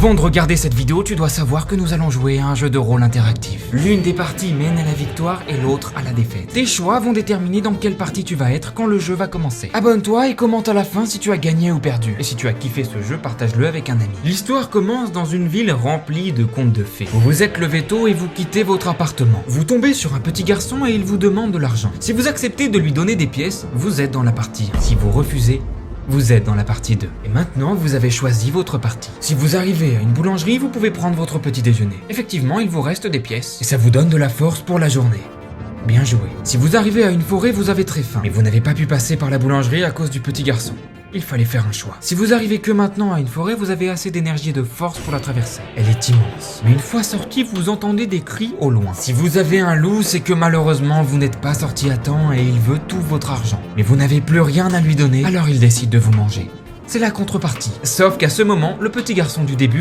Avant de regarder cette vidéo, tu dois savoir que nous allons jouer à un jeu de rôle interactif. L'une des parties mène à la victoire et l'autre à la défaite. Tes choix vont déterminer dans quelle partie tu vas être quand le jeu va commencer. Abonne-toi et commente à la fin si tu as gagné ou perdu. Et si tu as kiffé ce jeu, partage-le avec un ami. L'histoire commence dans une ville remplie de contes de fées. Vous vous êtes levé tôt et vous quittez votre appartement. Vous tombez sur un petit garçon et il vous demande de l'argent. Si vous acceptez de lui donner des pièces, vous êtes dans la partie 1. Si vous refusez, vous êtes dans la partie 2. Et maintenant, vous avez choisi votre partie. Si vous arrivez à une boulangerie, vous pouvez prendre votre petit déjeuner. Effectivement, il vous reste des pièces. Et ça vous donne de la force pour la journée. Bien joué. Si vous arrivez à une forêt, vous avez très faim. Mais vous n'avez pas pu passer par la boulangerie à cause du petit garçon. Il fallait faire un choix. Si vous arrivez que maintenant à une forêt, vous avez assez d'énergie et de force pour la traverser. Elle est immense. Mais une fois sorti, vous entendez des cris au loin. Si vous avez un loup, c'est que malheureusement, vous n'êtes pas sorti à temps et il veut tout votre argent. Mais vous n'avez plus rien à lui donner, alors il décide de vous manger. C'est la contrepartie. Sauf qu'à ce moment, le petit garçon du début